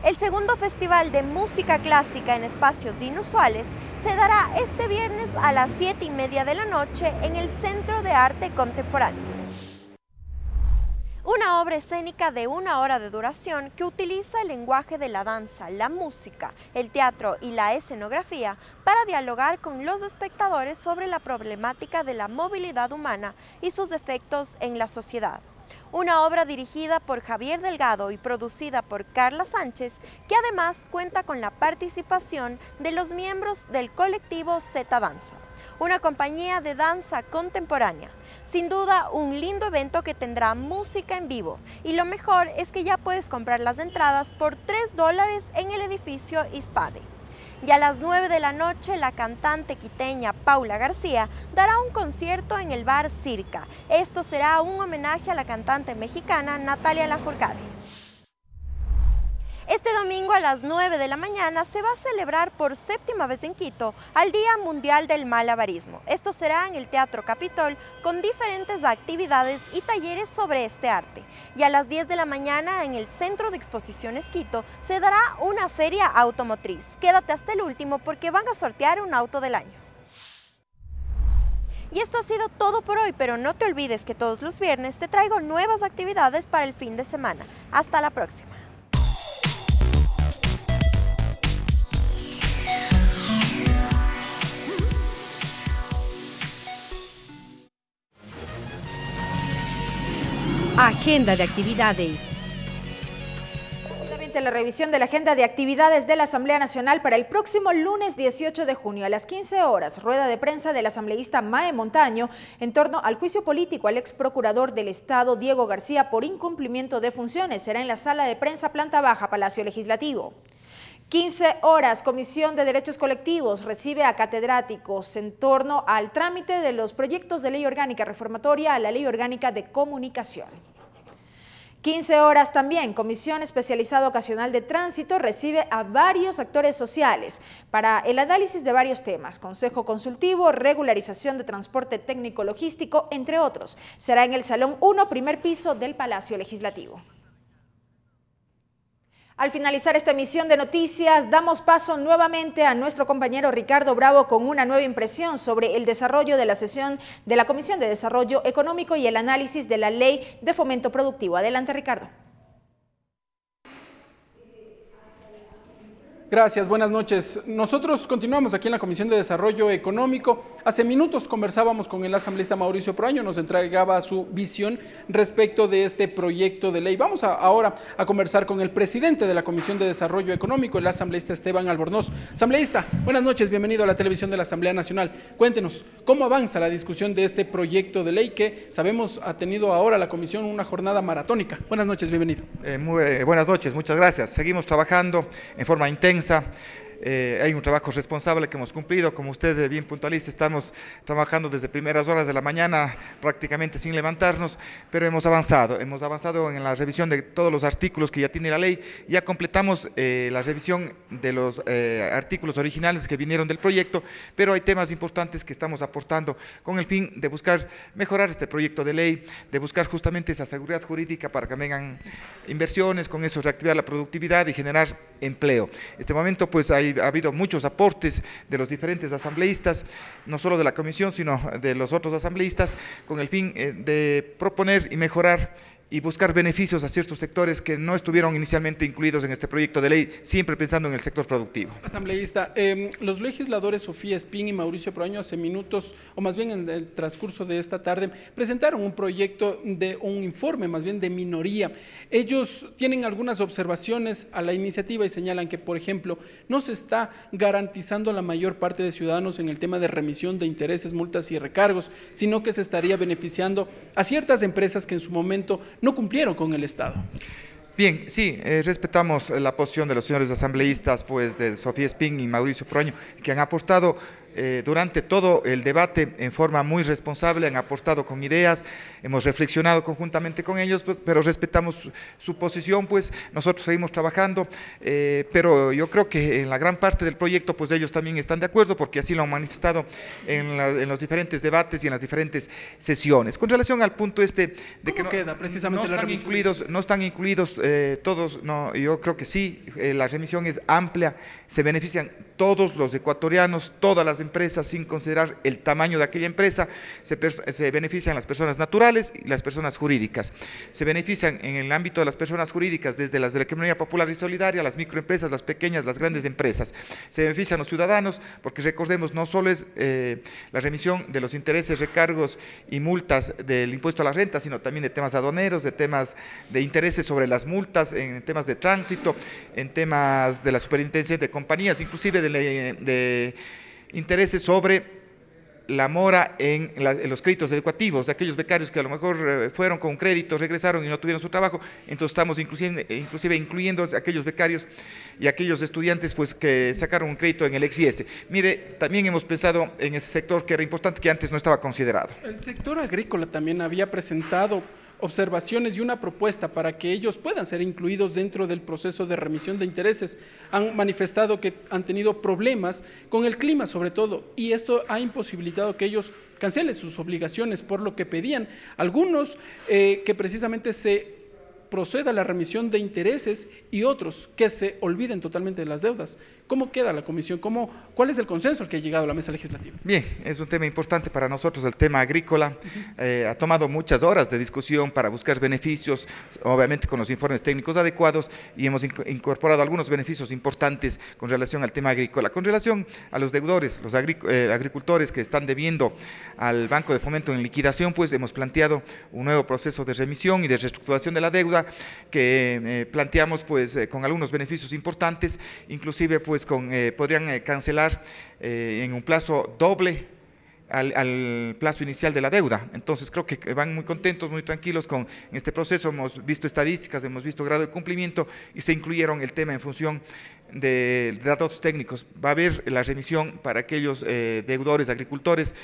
El segundo Festival de Música Clásica en Espacios Inusuales se dará este viernes a las 7:30 de la noche en el Centro de Arte Contemporáneo. Una obra escénica de 1 hora de duración que utiliza el lenguaje de la danza, la música, el teatro y la escenografía para dialogar con los espectadores sobre la problemática de la movilidad humana y sus efectos en la sociedad. Una obra dirigida por Javier Delgado y producida por Carla Sánchez, que además cuenta con la participación de los miembros del colectivo Z Danza, una compañía de danza contemporánea. Sin duda, un lindo evento que tendrá música en vivo, y lo mejor es que ya puedes comprar las entradas por $3 en el edificio Hispade. Y a las 9 de la noche, la cantante quiteña Paula García dará un concierto en el bar Circa. Esto será un homenaje a la cantante mexicana Natalia Lafourcade. Este domingo a las 9 de la mañana se va a celebrar por 7ª vez en Quito al Día Mundial del Malabarismo. Esto será en el Teatro Capitol con diferentes actividades y talleres sobre este arte. Y a las 10 de la mañana en el Centro de Exposiciones Quito se dará una feria automotriz. Quédate hasta el último porque van a sortear un auto del año. Y esto ha sido todo por hoy, pero no te olvides que todos los viernes te traigo nuevas actividades para el fin de semana. Hasta la próxima. Agenda de actividades. La revisión de la agenda de actividades de la Asamblea Nacional para el próximo lunes 18 de junio a las 15 horas, rueda de prensa del asambleísta Mae Montaño en torno al juicio político al ex procurador del Estado Diego García por incumplimiento de funciones. Será en la sala de prensa planta baja, Palacio Legislativo. 15 horas, Comisión de Derechos Colectivos recibe a catedráticos en torno al trámite de los proyectos de ley orgánica reformatoria a la Ley Orgánica de Comunicación. 15 horas también, Comisión Especializada Ocasional de Tránsito recibe a varios actores sociales para el análisis de varios temas, consejo consultivo, regularización de transporte técnico logístico, entre otros. Será en el Salón 1, primer piso del Palacio Legislativo. Al finalizar esta emisión de noticias, damos paso nuevamente a nuestro compañero Ricardo Bravo con una nueva impresión sobre el desarrollo de la sesión de la Comisión de Desarrollo Económico y el análisis de la Ley de Fomento Productivo. Adelante, Ricardo. Gracias, buenas noches. Nosotros continuamos aquí en la Comisión de Desarrollo Económico. Hace minutos conversábamos con el asambleísta Mauricio Proaño, nos entregaba su visión respecto de este proyecto de ley. Vamos ahora a conversar con el presidente de la Comisión de Desarrollo Económico, el asambleísta Esteban Albornoz. Asambleísta, buenas noches, bienvenido a la televisión de la Asamblea Nacional. Cuéntenos, ¿cómo avanza la discusión de este proyecto de ley que sabemos ha tenido ahora la Comisión una jornada maratónica? Buenas noches, bienvenido. Buenas noches, muchas gracias. Seguimos trabajando en forma intensa. Hay un trabajo responsable que hemos cumplido, como usted bien puntualiza, estamos trabajando desde primeras horas de la mañana, prácticamente sin levantarnos, pero hemos avanzado en la revisión de todos los artículos que ya tiene la ley, ya completamos la revisión de los artículos originales que vinieron del proyecto, pero hay temas importantes que estamos aportando con el fin de buscar mejorar este proyecto de ley, de buscar justamente esa seguridad jurídica para que vengan inversiones, con eso reactivar la productividad y generar empleo. En este momento pues ha habido muchos aportes de los diferentes asambleístas, no solo de la comisión, sino de los otros asambleístas, con el fin de proponer y mejorar y buscar beneficios a ciertos sectores que no estuvieron inicialmente incluidos en este proyecto de ley, siempre pensando en el sector productivo. Asambleísta, los legisladores Sofía Espín y Mauricio Proaño hace minutos, o más bien en el transcurso de esta tarde, presentaron un proyecto de un informe, más bien de minoría. Ellos tienen algunas observaciones a la iniciativa y señalan que, por ejemplo, no se está garantizando a la mayor parte de ciudadanos en el tema de remisión de intereses, multas y recargos, sino que se estaría beneficiando a ciertas empresas que en su momento no cumplieron con el Estado. Bien, sí, respetamos la posición de los señores asambleístas, pues de Sofía Espín y Mauricio Proaño, que han apostado durante todo el debate en forma muy responsable, han aportado con ideas, hemos reflexionado conjuntamente con ellos, pero respetamos su posición, pues nosotros seguimos trabajando, pero yo creo que en la gran parte del proyecto pues ellos también están de acuerdo, porque así lo han manifestado en los diferentes debates y en las diferentes sesiones. Con relación al punto de que no están incluidos todos, no, yo creo que sí, la remisión es amplia, se benefician todos los ecuatorianos, todas las empresas, sin considerar el tamaño de aquella empresa, se benefician las personas naturales y las personas jurídicas. Se benefician en el ámbito de las personas jurídicas, desde las de la economía popular y solidaria, las microempresas, las pequeñas, las grandes empresas. Se benefician los ciudadanos, porque recordemos, no solo es la remisión de los intereses, recargos y multas del impuesto a la renta, sino también de temas aduaneros, de temas de intereses sobre las multas, en temas de tránsito, en temas de la superintendencia de compañías, inclusive de intereses sobre la mora en los créditos educativos, de aquellos becarios que a lo mejor fueron con crédito, regresaron y no tuvieron su trabajo. Entonces estamos inclusive incluyendo a aquellos becarios y aquellos estudiantes pues que sacaron un crédito en el EXIES. Mire, también hemos pensado en ese sector que era importante, que antes no estaba considerado. El sector agrícola también había presentado observaciones y una propuesta para que ellos puedan ser incluidos dentro del proceso de remisión de intereses. Han manifestado que han tenido problemas con el clima sobre todo, y esto ha imposibilitado que ellos cancelen sus obligaciones, por lo que pedían algunos que precisamente se proceda a la remisión de intereses y otros que se olviden totalmente de las deudas. ¿Cómo queda la comisión? ¿Cuál es el consenso al que ha llegado la mesa legislativa? Bien, es un tema importante para nosotros, el tema agrícola. Ha tomado muchas horas de discusión para buscar beneficios, obviamente con los informes técnicos adecuados, y hemos incorporado algunos beneficios importantes con relación al tema agrícola. Con relación a los deudores, los agricultores que están debiendo al Banco de Fomento en liquidación, pues hemos planteado un nuevo proceso de remisión y de reestructuración de la deuda que planteamos pues con algunos beneficios importantes, inclusive pues podrían cancelar en un plazo doble al plazo inicial de la deuda. Entonces creo que van muy contentos, muy tranquilos con este proceso. Hemos visto estadísticas, hemos visto grado de cumplimiento y se incluyeron el tema en función de datos técnicos. Va a haber la remisión para aquellos deudores, agricultores,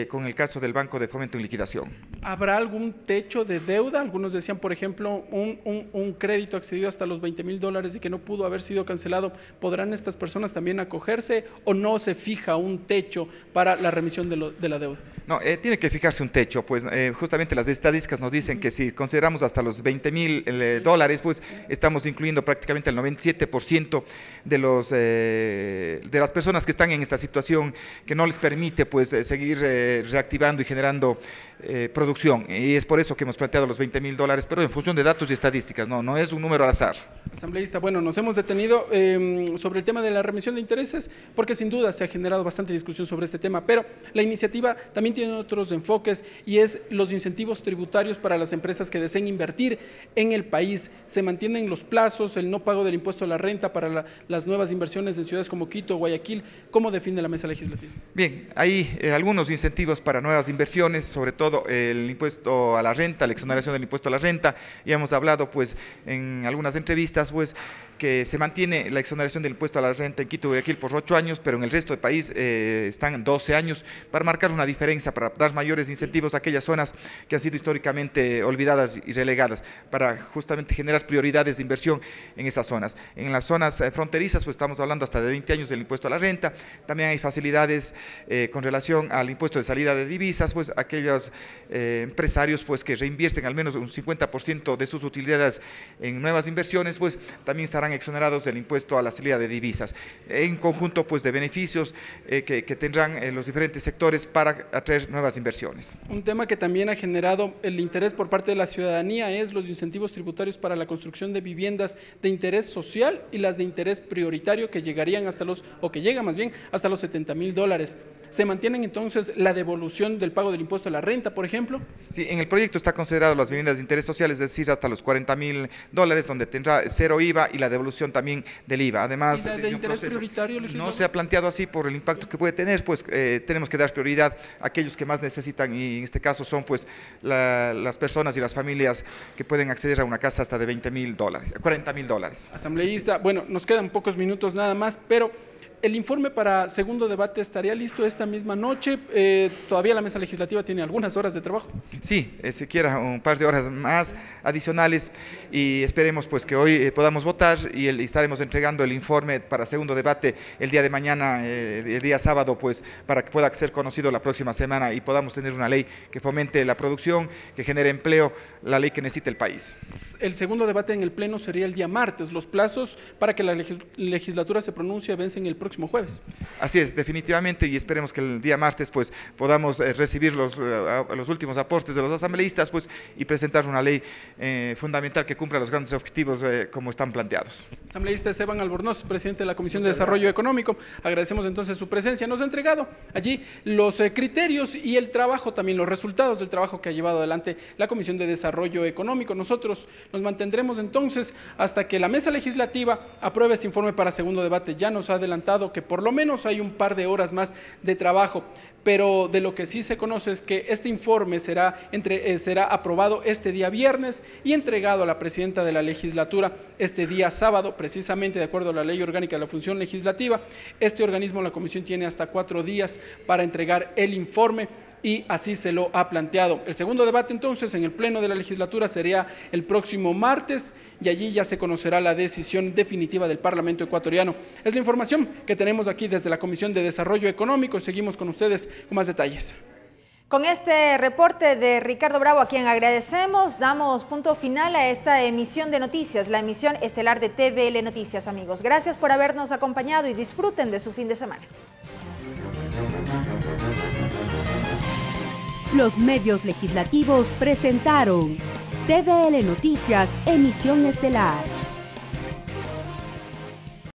con el caso del Banco de Fomento en liquidación. ¿Habrá algún techo de deuda? Algunos decían, por ejemplo, un crédito accedido hasta los $20,000 y que no pudo haber sido cancelado. ¿Podrán estas personas también acogerse o no se fija un techo para la remisión de la deuda? No, tiene que fijarse un techo, pues justamente las estadísticas nos dicen que si consideramos hasta los $20,000, pues estamos incluyendo prácticamente el 97% de las personas que están en esta situación que no les permite pues seguir reactivando y generando producción, y es por eso que hemos planteado los $20,000, pero en función de datos y estadísticas, no es un número al azar. Asambleísta, bueno, nos hemos detenido sobre el tema de la remisión de intereses, porque sin duda se ha generado bastante discusión sobre este tema, pero la iniciativa también tiene otros enfoques y es los incentivos tributarios para las empresas que deseen invertir en el país. Se mantienen los plazos, el no pago del impuesto a la renta para las nuevas inversiones en ciudades como Quito, Guayaquil. ¿Cómo define la mesa legislativa? Bien, hay algunos incentivos para nuevas inversiones, sobre todo el impuesto a la renta, la exoneración del impuesto a la renta. Ya hemos hablado pues en algunas entrevistas pues que se mantiene la exoneración del impuesto a la renta en Quito y Guayaquil por 8 años, pero en el resto del país están 12 años, para marcar una diferencia, para dar mayores incentivos a aquellas zonas que han sido históricamente olvidadas y relegadas, para justamente generar prioridades de inversión en esas zonas. En las zonas fronterizas pues estamos hablando hasta de 20 años del impuesto a la renta. También hay facilidades con relación al impuesto de salida de divisas, pues aquellos empresarios pues que reinvierten al menos un 50% de sus utilidades en nuevas inversiones, pues también estarán exonerados del impuesto a la salida de divisas, en conjunto pues de beneficios que tendrán los diferentes sectores para atraer nuevas inversiones. Un tema que también ha generado el interés por parte de la ciudadanía es los incentivos tributarios para la construcción de viviendas de interés social y las de interés prioritario, que llegarían hasta que llegan más bien hasta los $70,000. ¿Se mantienen entonces la devolución del pago del impuesto a la renta, por ejemplo? Sí, en el proyecto está considerado las viviendas de interés social, es decir, hasta los $40,000, donde tendrá cero IVA y la devolución también del IVA. Además, ¿y la de interés prioritario, no se ha planteado así por el impacto que puede tener, pues tenemos que dar prioridad a aquellos que más necesitan, y en este caso son pues las personas y las familias que pueden acceder a una casa hasta de $40,000. Asambleísta, bueno, nos quedan pocos minutos nada más, pero el informe para segundo debate estaría listo esta misma noche. Todavía la mesa legislativa tiene algunas horas de trabajo. Sí, siquiera un par de horas más adicionales, y esperemos pues que hoy podamos votar y estaremos entregando el informe para segundo debate el día de mañana, el día sábado, pues para que pueda ser conocido la próxima semana y podamos tener una ley que fomente la producción, que genere empleo, la ley que necesita el país. El segundo debate en el Pleno sería el día martes. Los plazos para que la legislatura se pronuncie vencen el próximo jueves. Así es, definitivamente, y esperemos que el día martes pues podamos recibir los últimos aportes de los asambleístas pues y presentar una ley fundamental que cumpla los grandes objetivos como están planteados. Asambleísta Esteban Albornoz, presidente de la Comisión de Desarrollo Económico, agradecemos entonces su presencia. Nos ha entregado allí los criterios y el trabajo, también los resultados del trabajo que ha llevado adelante la Comisión de Desarrollo Económico. Nosotros nos mantendremos entonces hasta que la mesa legislativa apruebe este informe para segundo debate. Ya nos ha adelantado que por lo menos hay un par de horas más de trabajo, pero de lo que sí se conoce es que este informe será aprobado este día viernes y entregado a la presidenta de la legislatura este día sábado, precisamente de acuerdo a la Ley Orgánica de la Función Legislativa. Este organismo, la comisión, tiene hasta 4 días para entregar el informe, y así se lo ha planteado. El segundo debate entonces en el Pleno de la legislatura sería el próximo martes, y allí ya se conocerá la decisión definitiva del Parlamento ecuatoriano. Es la información que tenemos aquí desde la Comisión de Desarrollo Económico. Seguimos con ustedes con más detalles. Con este reporte de Ricardo Bravo, a quien agradecemos, damos punto final a esta emisión de noticias, la emisión estelar de TVL Noticias, amigos. Gracias por habernos acompañado y disfruten de su fin de semana. Los medios legislativos presentaron TVL Noticias, emisión estelar.